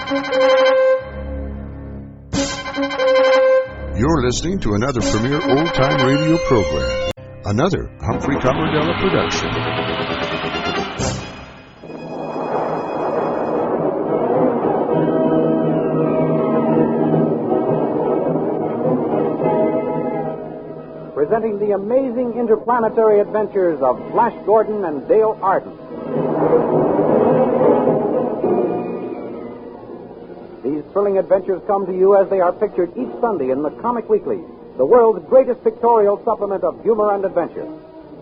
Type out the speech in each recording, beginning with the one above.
You're listening to another premier old-time radio program. Another Humphrey Coverdella production. Presenting the amazing interplanetary adventures of Flash Gordon and Dale Arden. These thrilling adventures come to you as they are pictured each Sunday in the Comic Weekly, the world's greatest pictorial supplement of humor and adventure.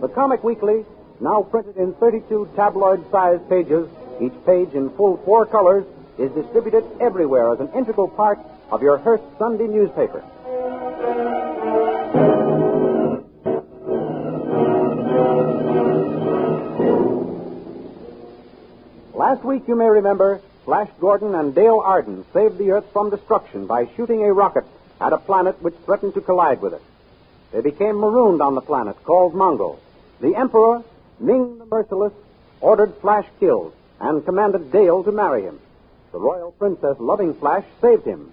The Comic Weekly, now printed in 32 tabloid-sized pages, each page in full 4 colors, is distributed everywhere as an integral part of your Hearst Sunday newspaper. Last week, you may remember, Flash Gordon and Dale Arden saved the Earth from destruction by shooting a rocket at a planet which threatened to collide with it. They became marooned on the planet called Mongo. The Emperor, Ming the Merciless, ordered Flash killed and commanded Dale to marry him. The royal princess, loving Flash, saved him.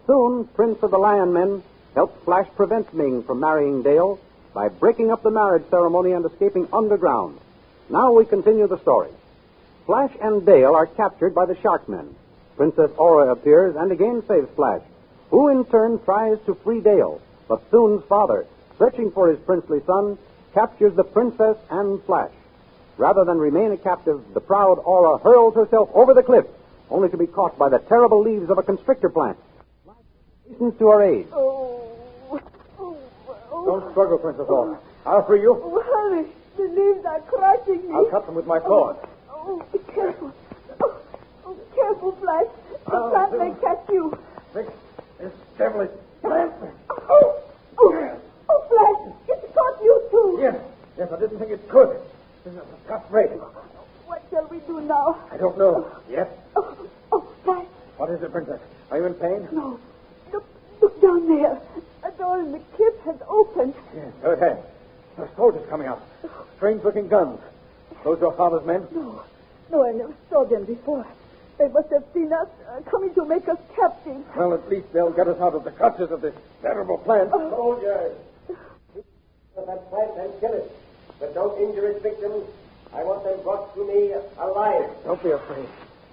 Soon, Prince of the Lion Men helped Flash prevent Ming from marrying Dale by breaking up the marriage ceremony and escaping underground. Now we continue the story. Flash and Dale are captured by the Sharkmen. Princess Arora appears and again saves Flash, who in turn tries to free Dale. But Soon's father, searching for his princely son, captures the princess and Flash. Rather than remain a captive, the proud Arora hurls herself over the cliff, only to be caught by the terrible leaves of a constrictor plant. Flash hastens to her aid. Don't struggle, Princess Arora. I'll free you. Oh, hurry. The leaves are crushing me. I'll cut them with my sword. Oh, be careful. Oh, careful, Flash. The plant may catch you. This devilish plant. Oh, Flash, it's caught you, too. Yes, I didn't think it could. This is a tough race. What shall we do now? I don't know. Yes? Oh, Flash. What is it, Princess? Are you in pain? No. Look down there. A door in the cliff has opened. Yes, so it has. There are soldiers coming out. Strange-looking guns. Those your father's men? No, I never saw them before. They must have seen us coming to make us captives. Well, at least they'll get us out of the clutches of this terrible plant. Soldiers, that plant and kill it. But don't injure its victims. I want them brought to me alive. Don't be afraid,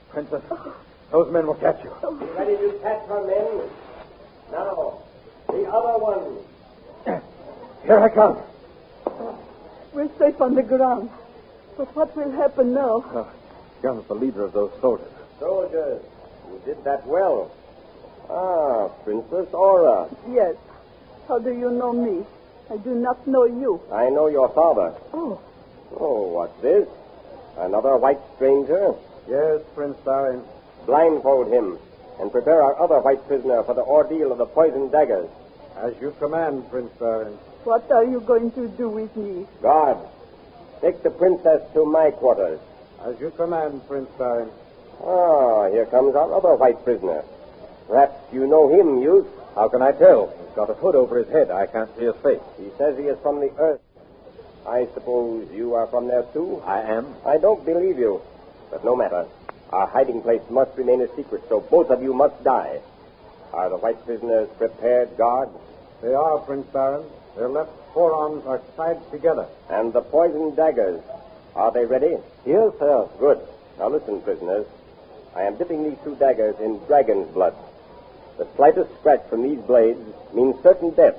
Princess. Those men will catch you. Be ready to catch our men. Now, the other one. Here I come. We're safe on the ground. But what will happen now? John's the leader of those soldiers. Soldiers, you did that well. Ah, Princess Arora. Yes. How do you know me? I do not know you. I know your father. Oh, what's this? Another white stranger? Yes, Prince Barin. Blindfold him and prepare our other white prisoner for the ordeal of the poisoned daggers. As you command, Prince Barin. what are you going to do with me? Guard, take the princess to my quarters. As you command, Prince Barin. Ah, here comes our other white prisoner. Perhaps you know him, youth. How can I tell? He's got a hood over his head. I can't see his face. He says he is from the Earth. I suppose you are from there, too? I am. I don't believe you. But no matter. Our hiding place must remain a secret, so both of you must die. Are the white prisoners prepared, guard? They are, Prince Barin. Their left forearms are tied together. And the poisoned daggers, are they ready? Yes, sir. Good. Now listen, prisoners. I am dipping these two daggers in dragon's blood. The slightest scratch from these blades means certain death.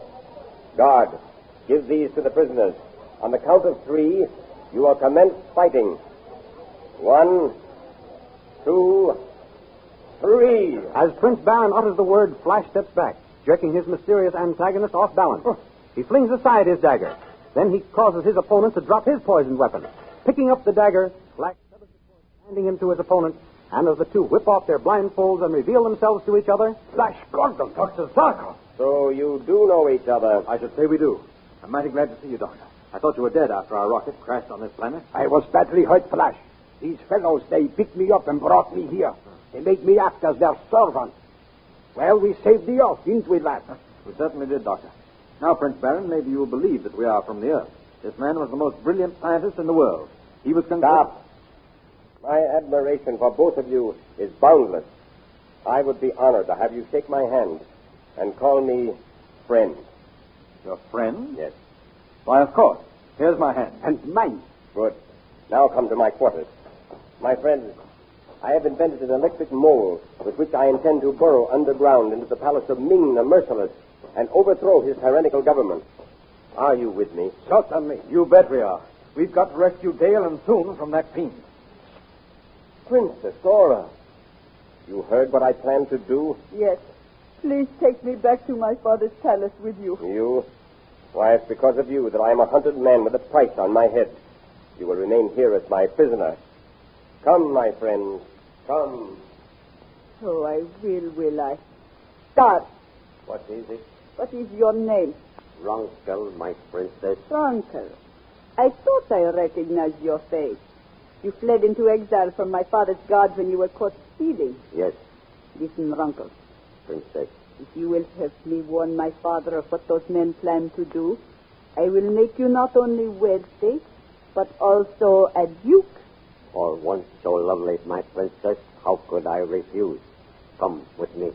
Guard, give these to the prisoners. On the count of 3, you will commence fighting. 1, 2, 3. As Prince Barin utters the word, Flash steps back, jerking his mysterious antagonist off balance. He flings aside his dagger. Then he causes his opponent to drop his poisoned weapon. Picking up the dagger, Flash severs the cord, handing him to his opponent. And as the two whip off their blindfolds and reveal themselves to each other, Flash Gordon, Dr. Zarkov. So you do know each other. I should say we do. I'm mighty glad to see you, Doctor. I thought you were dead after our rocket crashed on this planet. I was badly hurt, Flash. These fellows, they picked me up and brought me here. They made me act as their servant. Well, we saved the Earth, didn't we, lad? We certainly did, Doctor. Now, Prince Barin, maybe you will believe that we are from the Earth. This man was the most brilliant scientist in the world. He was Stop. My admiration for both of you is boundless. I would be honored to have you shake my hand and call me friend. Your friend? Yes. Why, of course. Here's my hand. And mine. Good. Now come to my quarters. My friend, I have invented an electric mole with which I intend to burrow underground into the palace of Ming the Merciless and overthrow his tyrannical government. Are you with me? Certainly. You bet we are. We've got to rescue Dale and soon from that fiend. Princess Dora, you heard what I plan to do? Yes. Please take me back to my father's palace with you. You? Why, it's because of you that I am a hunted man with a price on my head. You will remain here as my prisoner. Come, my friends, come. Oh, I will I? Start. What is it? What is your name? Ronkel, my princess. Ronkel. I thought I recognized your face. You fled into exile from my father's guards when you were caught stealing. Yes, Listen, Ronkel. princess. If you will help me warn my father of what those men plan to do, I will make you not only wealthy, but also a duke. For once so lovely, my princess, how could I refuse? Come with me.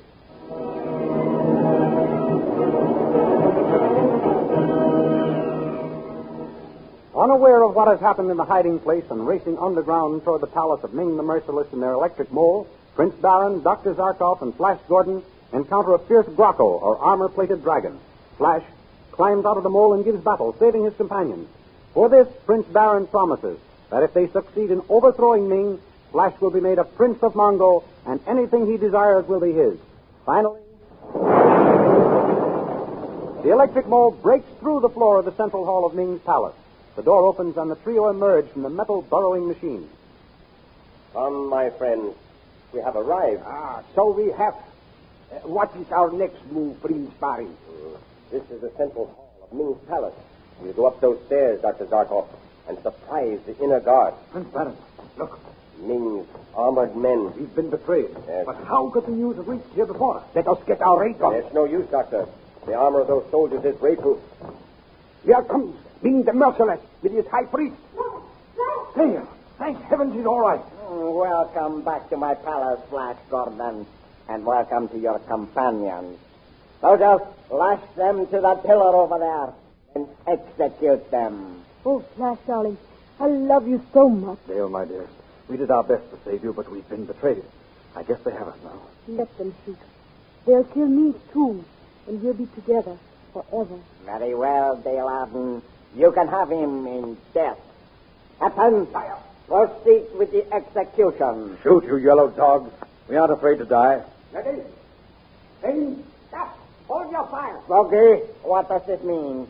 Unaware of what has happened in the hiding place and racing underground toward the palace of Ming the Merciless in their electric mole, Prince Barin, Dr. Zarkov, and Flash Gordon encounter a fierce Grocco, or armor-plated dragon. Flash climbs out of the mole and gives battle, saving his companions. For this, Prince Barin promises that if they succeed in overthrowing Ming, Flash will be made a Prince of Mongo, and anything he desires will be his. Finally, the electric mole breaks through the floor of the central hall of Ming's palace. The door opens and the trio emerge from the metal burrowing machine. Come, my friends. We have arrived. So we have. What is our next move, Prince Barin? This is the central hall of Ming's palace. You go up those stairs, Dr. Zarkov, and surprise the inner guard. Prince Barin, look. Ming's armored men. We've been betrayed. Yes. But how could the news have reached here before us? Let us get our raid on. There's no use, Doctor. The armor of those soldiers is ray-proof. Here comes Ming the Merciless with his high priest. There. Thank heavens he's all right. Welcome back to my palace, Flash Gordon, and welcome to your companions. Soldiers, lash them to that pillar over there and execute them. Oh, Flash, darling, I love you so much. Dale, my dear, we did our best to save you, but we've been betrayed. I guess they have us now. Let them shoot. They'll kill me, too, and we'll be together forever. Very well, Dale Arden. You can have him in death. Captain, proceed with the execution. Shoot, you yellow dogs. We aren't afraid to die. Ready? Aim. Stop. Hold your fire. Froggy, what does it mean?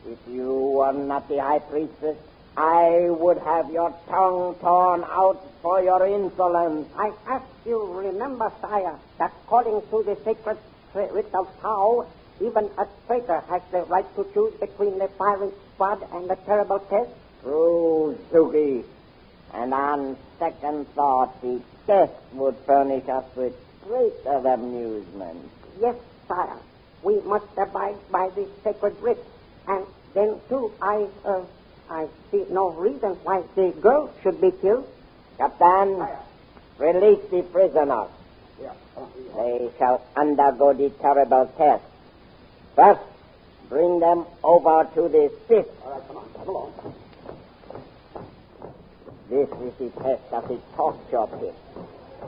If you were not the high priestess, I would have your tongue torn out for your insolence. I ask you, remember, sire, that according to the sacred writ of Tao, even a traitor has the right to choose between the firing squad and the terrible test. True, Zugi. And on second thought, the test would furnish us with greater amusement. Yes, sire. We must abide by the sacred writ. And then, too, I see no reason why the girl should be killed. Captain, release the prisoners. They shall undergo the terrible test. First, bring them over to the pit. All right, come on. Come along. This is the test of the torture pit.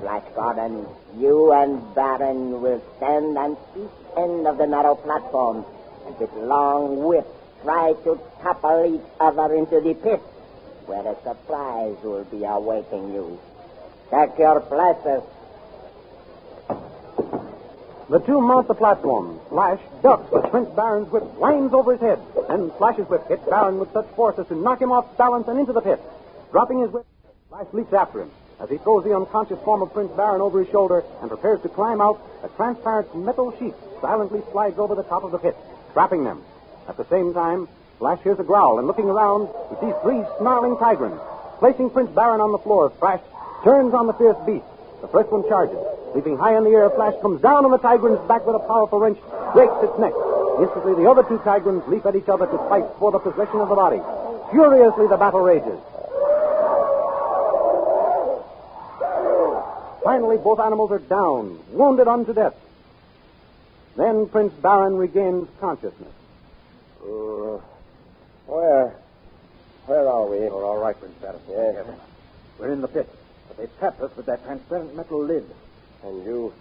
Flash Gordon, you and Barin will stand on each end of the narrow platform and with long whips try to topple each other into the pit, where a surprise will be awaiting you. Take your places. The two mount the platform. Flash ducks, but Prince Barin's whip winds over his head. Then Flash's whip hits Barin with such force as to knock him off balance and into the pit. Dropping his whip, Flash leaps after him. As he throws the unconscious form of Prince Barin over his shoulder and prepares to climb out, a transparent metal sheet silently slides over the top of the pit, trapping them. At the same time, Flash hears a growl, and looking around, he sees three snarling tigrans. Placing Prince Barin on the floor, Flash turns on the fierce beast. The first one charges. Leaping high in the air, Flash comes down on the tigran's back with a powerful wrench, breaks its neck. Instantly, the other two tigrans leap at each other to fight for the possession of the body. Furiously, the battle rages. Finally, both animals are down, wounded unto death. Then Prince Barin regains consciousness. Where are we? You're all right, Prince Barin. Yes. We're in the pit, but they trapped us with that transparent metal lid. And you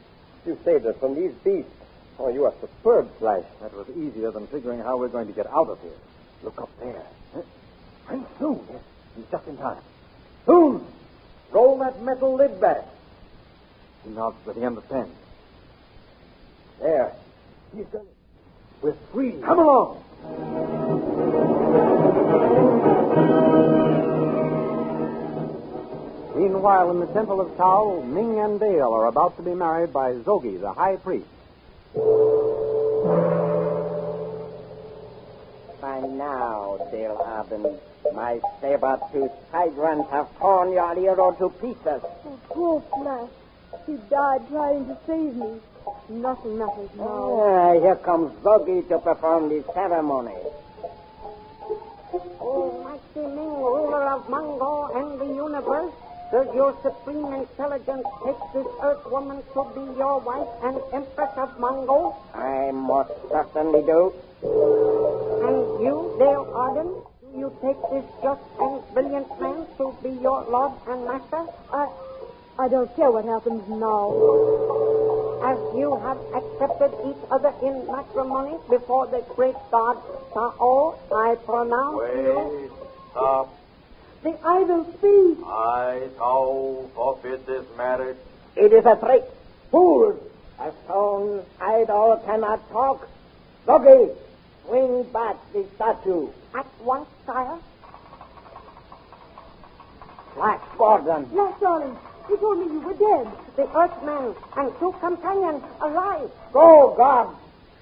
saved us from these beasts. Oh, you are superb, Flash. That was easier than figuring how we're going to get out of here. Look up there. Prince Soon. Yes, he's just in time. Soon! Roll that metal lid back. He nods that he understands. There. He's done it. We're free. Come along. Meanwhile, in the temple of Tao, Ming and Dale are about to be married by Zogi, the high priest. By now, Dale Arden, my saber-toothed tyrants have torn your hero to pieces. Oh, poor Flash. He died trying to save me. Nothing matters now. Here comes Zogi to perform the ceremony. Oh, mighty Ming, ruler of Mongo and the universe, does your supreme intelligence take this Earth woman to be your wife and empress of Mongo? I most certainly do. And you, Dale Arden, do you take this just and brilliant man to be your lord and master? I don't care what happens now. As you have accepted each other in matrimony before the great god Tao, I pronounce you... Stop. I will speak. I, Tao, forfeit this marriage. It is a trick. Fools! A stone idol cannot talk. Zogi, swing back the statue. At once, sire. Flash Gordon. Flash, darling. You told me you were dead. The Earthman and two companions alive. Go, God.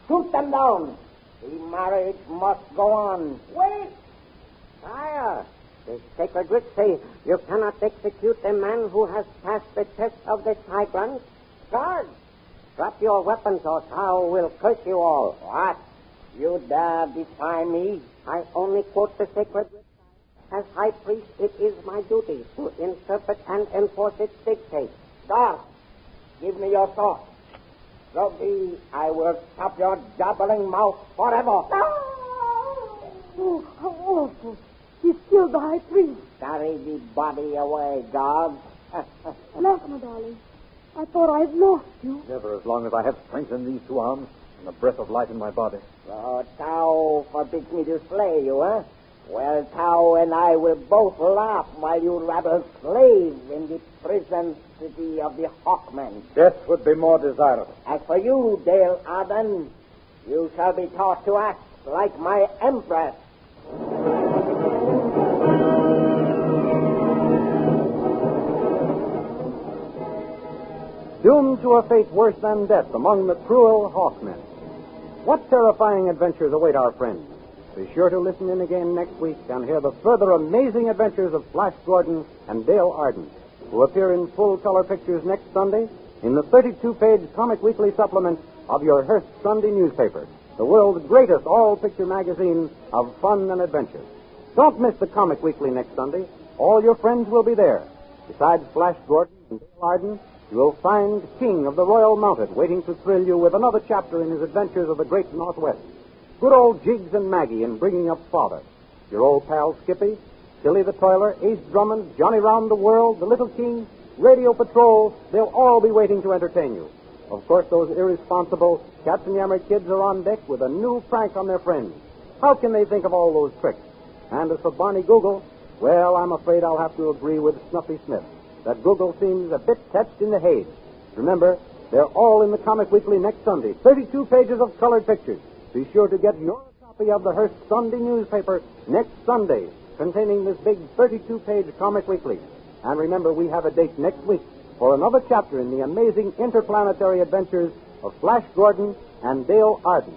Shoot them down. The marriage must go on. Wait! Sire, the sacred writs say you cannot execute a man who has passed the test of the Tigrans. Guards, drop your weapons or Tao will curse you all. What? You dare defy me? I only quote the sacred writs. As high priest, it is my duty to interpret and enforce its dictates. Dark, give me your sword. Zogi, I will stop your jabbering mouth forever. Oh, how awful. He's killed the high priest. Carry the body away, guards. Flash, my darling. I thought I'd lost you. Never as long as I have strength in these two arms and a breath of life in my body. So Tao forbids me to slay you, eh? Well, Tao and I will both laugh while you rattle slave in the prison city of the Hawkmen. Death would be more desirable. As for you, Dale Arden, you shall be taught to act like my empress. Doomed to a fate worse than death among the cruel Hawkmen. What terrifying adventures await our friends? Be sure to listen in again next week and hear the further amazing adventures of Flash Gordon and Dale Arden, who appear in full-color pictures next Sunday in the 32-page Comic Weekly supplement of your Hearst Sunday newspaper, the world's greatest all-picture magazine of fun and adventure. Don't miss the Comic Weekly next Sunday. All your friends will be there. Besides Flash Gordon and Dale Arden, you will find King of the Royal Mounted waiting to thrill you with another chapter in his adventures of the Great Northwest. Good old Jiggs and Maggie in Bringing Up Father. Your old pal Skippy, Billy the Toiler, Ace Drummond, Johnny Round the World, The Little King, Radio Patrol, they'll all be waiting to entertain you. Of course, those irresponsible Katzenjammer kids are on deck with a new prank on their friends. How can they think of all those tricks? And as for Barney Google, well, I'm afraid I'll have to agree with Snuffy Smith that Google seems a bit touched in the haze. Remember, they're all in the Comic Weekly next Sunday. 32 pages of colored pictures. Be sure to get your copy of the Hearst Sunday newspaper next Sunday, containing this big 32-page Comic Weekly. And remember, we have a date next week for another chapter in the amazing interplanetary adventures of Flash Gordon and Dale Arden.